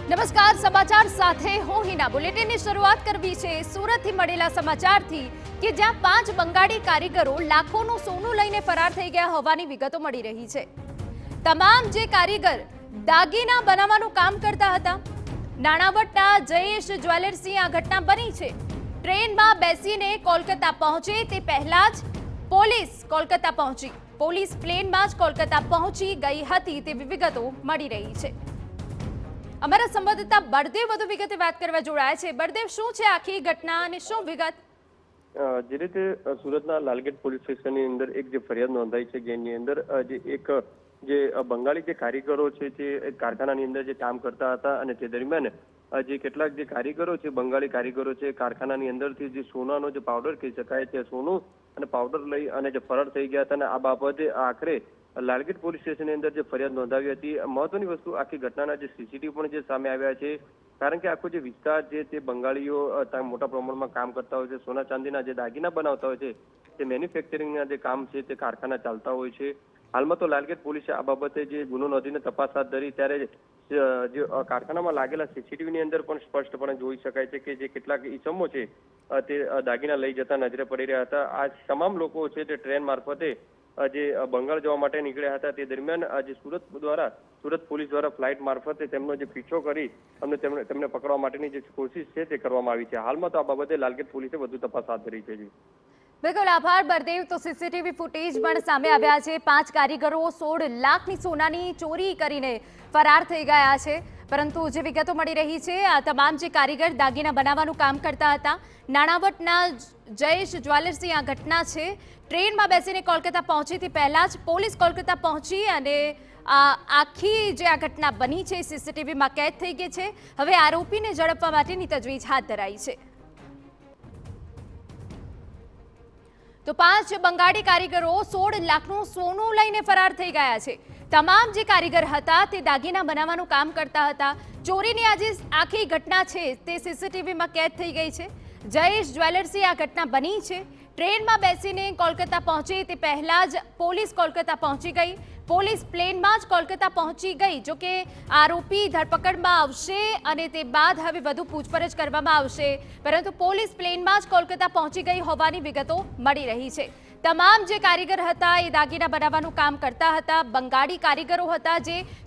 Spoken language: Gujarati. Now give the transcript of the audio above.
નમસ્કાર, સમાચાર સાથે હું હિના। બુલેટિનની શરૂઆત કરવી છે સુરતથી મળેલા સમાચારથી કે જ્યાં 5 બંગાળી કારીગરો લાખોનું સોનું લઈને ફરાર થઈ ગયા હોવાની વિગતો મળી રહી છે। તમામ જે કારીગર દાગીના બનાવવાનું કામ કરતા હતા। નાણાવટના જયેશ જ્વેલર્સની આ ઘટના બની છે। ટ્રેનમાં બેસીને કોલકાતા પહોંચે તે પહેલા જ પોલીસ કોલકાતા પહોંચી। પોલીસ પ્લેનમાં જ કોલકાતા પહોંચી ગઈ હતી તેવી વિગતો મળી રહી છે। અમારા સંવાદદાતા બળદેવ વધુ વિગતે વાત કરવા જોડાયા છે। બળદેવ, શું છે આખી ઘટના અને શું વિગત? જે રીતે સુરતના લાલગેટ પોલીસ સ્ટેશનની અંદર એક જે ફરિયાદ નોંધાઈ છે જેની અંદર જે બંગાળી જે કારીગરો છે તે કારખાનાની અંદર જે કામ કરતા હતા અને તે દરમિયાન જે કેટલાક જે કારીગરો છે બંગાળી કારીગરો છે કારખાનાની અંદરથી જે સોનાનો જે પાવડર કહી શકાય તે સોનું અને પાવડર લઈ અને જે ફરાર થઈ ગયા હતા અને આ બાબતે આખરે લાલગેટ પોલીસ સ્ટેશનની અંદર જે ફરિયાદ નોંધાવી હતી। મહત્વની વસ્તુ આખી ઘટનાના જે સીસીટીવી પણ જે સામે આવ્યા છે, કારણ કે આખો જે વિસ્તાર છે તે બંગાળીઓ મોટા પ્રમાણમાં કામ કરતા હોય છે। સોના ચાંદીના જે દાગીના બનાવતા હોય છે તે મેન્યુફેક્ચરિંગના જે કામ છે તે કારખાના ચાલતા હોય છે। હાલમાં તો લાલગેટ પોલીસે આ બાબતે જે ગુનો નોંધીને તપાસ હાથ ધરી ત્યારે જે કારખાનામાં લાગેલા સીસીટીવીની અંદર પણ સ્પષ્ટપણે જોઈ શકાય છે કે જે કેટલાક ઈસમો છે તે દાગીના લઈ જતા નજરે પડી રહ્યા હતા। આ તમામ લોકો છે તે ટ્રેન મારફતે જે બંગાળ જવા માટે નીકળ્યા હતા તે દરમિયાન જે સુરત પોલીસ દ્વારા ફ્લાઇટ મારફતે તેમનો જે પીછો કરી અને તેમને પકડવા માટેની જે કોશિશ છે તે કરવામાં આવી છે। હાલમાં તો આ બાબતે લાલગેટ પોલીસે વધુ તપાસ હાથ ધરી છે। બિલકુલ આભાર બળદેવ। તો સીસીટીવી ફૂટેજ પણ સામે આવ્યા છે। 5 કારીગરો 16 લાખની સોનાની ચોરી કરીને ફરાર થઈ ગયા છે, પરંતુ જે વિગતો મળી રહી છે આ તમામ જે કારીગર દાગીના બનાવવાનું કામ કરતા હતા। નાણાવટના જયેશ જ્વેલર્સની આ ઘટના છે। ટ્રેનમાં બેસીને કોલકાતા પહોંચી તે પહેલા જ પોલીસ કોલકાતા પહોંચી અને આખી જે આ ઘટના બની છે સીસીટીવીમાં કેદ થઈ ગઈ છે। હવે આરોપીને ઝડપવા માટેની તજવીજ હાથ ધરાઈ છે। તો 5 બંગાળી કારીગરો 16 લાખનું સોનું લઈને ફરાર થઈ ગયા છે। તમામ જે કારીગર હતા તે દાગીના બનાવવાનું કામ કરતા હતા। ચોરીની આજે આખી ઘટના છે તે સીસીટીવીમાં કેદ થઈ ગઈ છે। જયેશ જ્વેલર્સની આ ઘટના બની છે। ટ્રેનમાં બેસીને કોલકાતા પહોંચે તે પહેલા જ પોલીસ કોલકાતા પહોંચી ગઈ। પોલીસ પ્લેનમાં જ કોલકાતા પહોંચી ગઈ। જો કે આરોપી ધરપકડમાં આવશે અને તે બાદ હવે વધુ પૂછપરછ કરવામાં આવશે, પરંતુ પોલીસ પ્લેનમાં જ કોલકાતા પહોંચી ગઈ હોવાની વિગતો મળી રહી છે। તમામ જે કારીગર હતા એ દાગીના બનાવવાનું કામ કરતા હતા। બંગાળી કારીગરો હતા જે